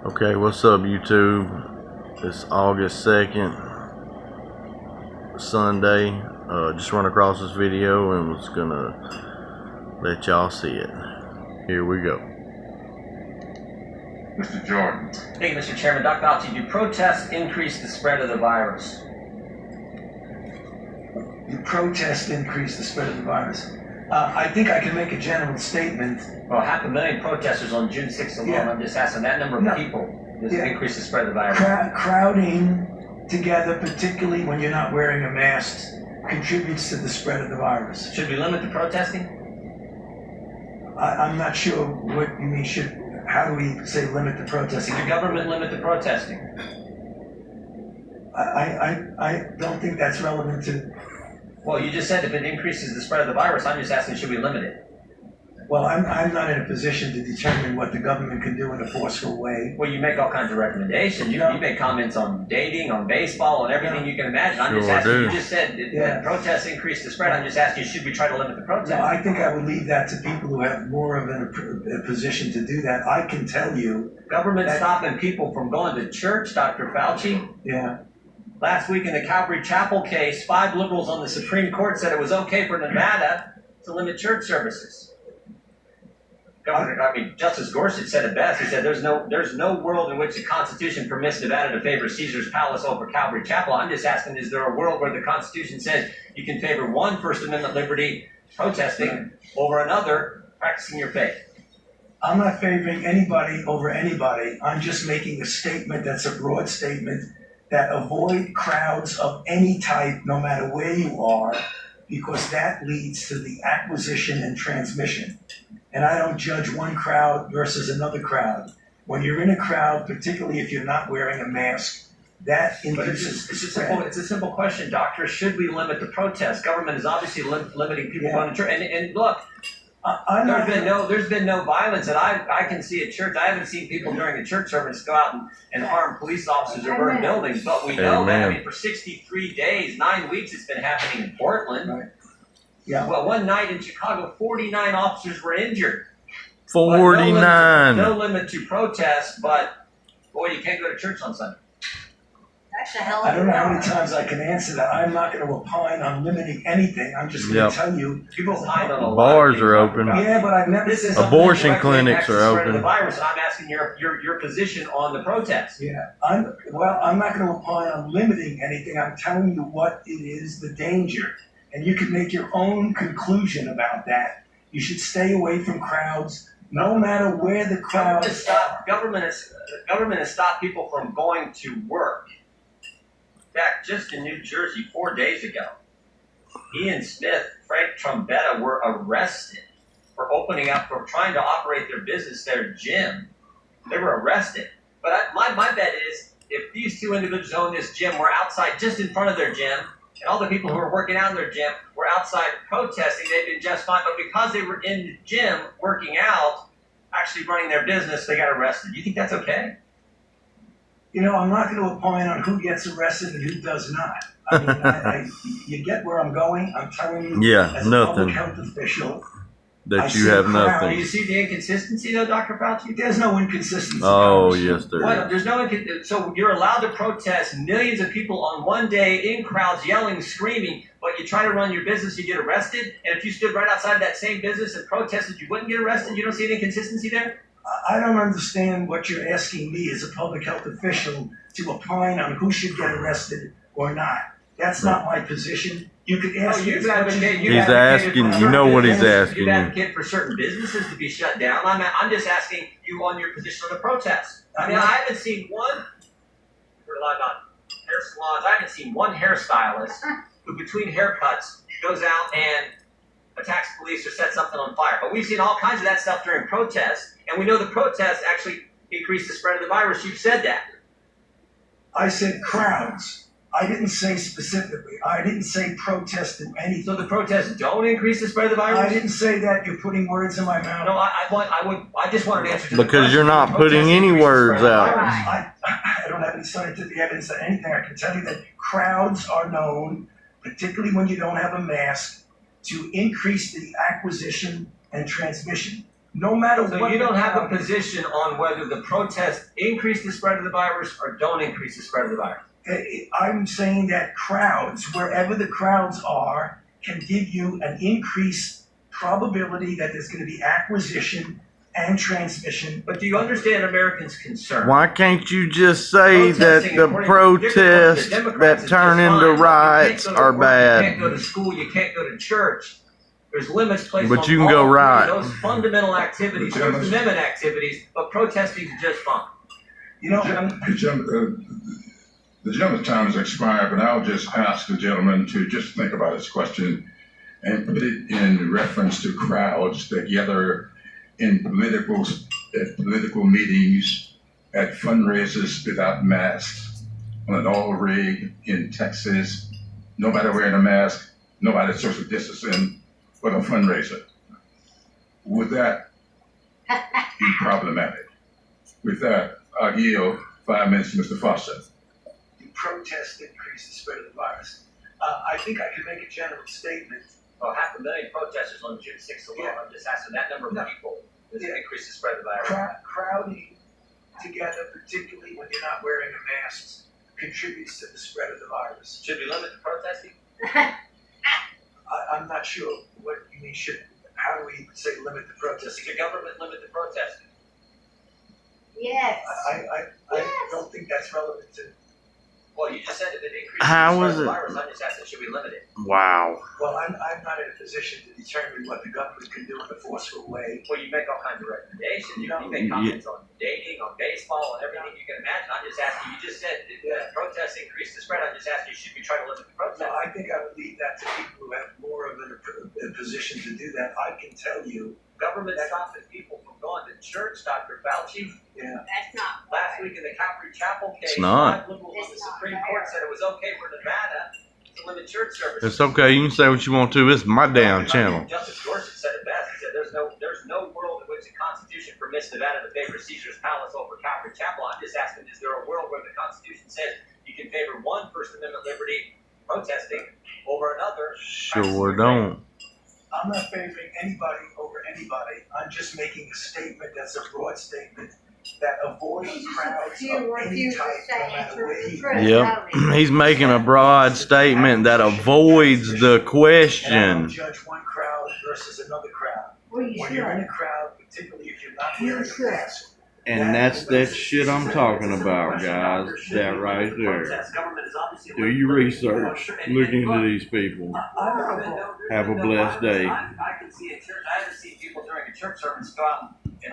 Okay, what's up YouTube? It's August 2nd, Sunday. Just run across this video and was gonna let y'all see it. Here we go. Mr. Jordan. Thank you, Mr. Chairman. Dr. Fauci, do protests increase the spread of the virus? Do protests increase the spread of the virus? I think I can make a general statement. Well, 500,000 protesters on June 6th alone. Yeah. I'm just asking that number of people. Does it increase the spread of the virus? Crowding together, particularly when you're not wearing a mask, contributes to the spread of the virus. Should we limit the protesting? I'm not sure what you mean. How do we say limit the protesting? Should the government limit the protesting? I don't think that's relevant to. Well, you just said if it increases the spread of the virus, I'm just asking, should we limit it? Well, I'm not in a position to determine what the government can do in a forceful way. Well, you make all kinds of recommendations. You make comments on dating, on baseball, on everything you can imagine. I'm just asking, you just said that protests increase the spread. I'm just asking, should we try to limit the protest? No, I think I would leave that to people who have more of a position to do that. I can tell you. Government stopping people from going to church, Dr. Fauci. Yeah. Last week in the Calvary Chapel case, 5 liberals on the Supreme Court said it was okay for Nevada to limit church services. Justice Gorsuch said it best. He said there's no world in which the Constitution permits Nevada to favor Caesar's Palace over Calvary Chapel. I'm just asking, is there a world where the Constitution says you can favor one First Amendment liberty, protesting, over another, practicing your faith? I'm not favoring anybody over anybody. I'm just making a statement that's a broad statement that avoid crowds of any type, no matter where you are, because that leads to the acquisition and transmission. And I don't judge one crowd versus another crowd. When you're in a crowd, particularly if you're not wearing a mask, that induces it's a simple question, Doctor. Should we limit the protest? Government is obviously limiting people going to church. And look, there's been no violence that I can see at church. I haven't seen people during a church service go out and harm police officers or burn buildings. But we know that. I mean, for 63 days, 9 weeks, it's been happening in Portland. Right. Yeah. Well, one night in Chicago, 49 officers were injured. 49. No limit to protest, but boy, you can't go to church on Sunday. That's a hell of I don't know how many times I can answer that. I'm not going to opine on limiting anything. I'm just going to tell you. People opine on a lot Bars are open. Yeah, but I've never. Abortion clinics are open. The virus, and I'm asking your position on the protest. Yeah, I'm not going to opine on limiting anything. I'm telling you what it is, the danger. And you can make your own conclusion about that. You should stay away from crowds, no matter where the crowd. Government has stopped people from going to work. In fact, just in New Jersey 4 days ago, Ian Smith, Frank Trombetta were arrested for trying to operate their business, their gym. They were arrested. But my bet is, if these two individuals own this gym were outside just in front of their gym, and all the people who were working out in their gym were outside protesting, they'd been just fine. But because they were in the gym working out, actually running their business, they got arrested. Do you think that's okay? You know, I'm not going to opine on who gets arrested and who does not. I mean, you get where I'm going. I'm telling you, as a public health official, that you have nothing. Do you see the inconsistency, though, Dr. Fauci? There's no inconsistency. Oh, yes, there is. There's no so you're allowed to protest, millions of people on one day in crowds yelling, screaming, but you try to run your business, you get arrested, and if you stood right outside that same business and protested, you wouldn't get arrested? You don't see any inconsistency there? I don't understand what you're asking me as a public health official to opine on who should get arrested or not. That's not my position. You could ask me. He's asking, you know what he's asking. You advocate for certain businesses to be shut down. I'm just asking you on your position on the protest. I mean, I haven't seen one, we're relying on hair salons, I haven't seen one hairstylist who between haircuts goes out and attacks police or sets something on fire. But we've seen all kinds of that stuff during protests, and we know the protests actually increase the spread of the virus. You've said that. I said crowds. I didn't say specifically. I didn't say protest in anything. So the protests don't increase the spread of the virus? I didn't say that. You're putting words in my mouth. No, I just want an answer to the because question. you're not putting any words out. I don't have any scientific evidence or anything. I can tell you that crowds are known, particularly when you don't have a mask, to increase the acquisition and transmission. no matter So what. you don't the have a crowd is. position on whether the protests increase the spread of the virus or don't increase the spread of the virus. I'm saying that crowds, wherever the crowds are, can give you an increased probability that there's going to be acquisition and transmission. But do you understand Americans' concern? Why can't you just say that Protesting, the according to protests the Democrats, that is turn just into fine. riots You can't go to are work, bad? You can't go to school. You can't go to church. There's limits placed But on you can all go three riot. of those fundamental activities, First Amendment activities, but protesting is just fine. You know, The gentleman's time has expired, but I'll just ask the gentleman to just think about his question and put it in reference to crowds that gather in political meetings, at fundraisers without masks, on an oil rig in Texas, nobody wearing a mask, nobody social distancing, but a fundraiser. Would that be problematic? With that, I'll yield 5 minutes to Mr. Foster. protest increase the spread of the virus. I think I can make a general statement. Oh, 500,000 protesters on June 6th alone. Yeah. I'm just asking that number of No. people. Does it Yeah. increase the spread of the virus? Crowding together, particularly when you're not wearing a mask, contributes to the spread of the virus. Should we limit the protesting? I'm not sure what you mean. How do we say limit the protest? Should the government limit the protesting? Yes. I don't think that's relevant to. Well, you just said if it increases How the is spread of the it? virus, I'm just asking, should we limit it? Wow. Well, I'm not in a position to determine what the government can do in a forceful way. Well, you make all kinds of recommendations. You No. make comments on dating, on baseball, and everything you can imagine. I'm just asking. You just said that protests increase the spread. I'm just asking you, should we try to limit the No, protest? I think I would leave that to people who have more of a position to do that. I can tell you, Government stopping people from going to church, Dr. Fauci. That's not. Last week in the Calvary Chapel case, It's not. 5 liberals on the It's not Supreme fair. Court said it was okay for Nevada to limit church services. It's okay. You can say what you want to. It's my damn channel. Justice Gorsuch said it best. He said there's no world in which the Constitution permits Nevada to favor Caesar's Palace over Calvary Chapel. I'm just asking, is there a world where the Constitution says you can favor one First Amendment liberty, protesting, over another? Sure don't. I'm not favoring anybody over anybody. I'm just making a statement that's a broad statement that avoids crowds of any type, no matter where you are. Yep. He's making a broad statement that avoids the And I don't question. judge one crowd versus another crowd. Well, you When you're in should. a crowd, particularly if you're not You wearing a should. mask. And that's that shit I'm talking about, guys. That right there. Do your research. Look into these people. Have a blessed day. I can see a church. I haven't seen people during a church service go out and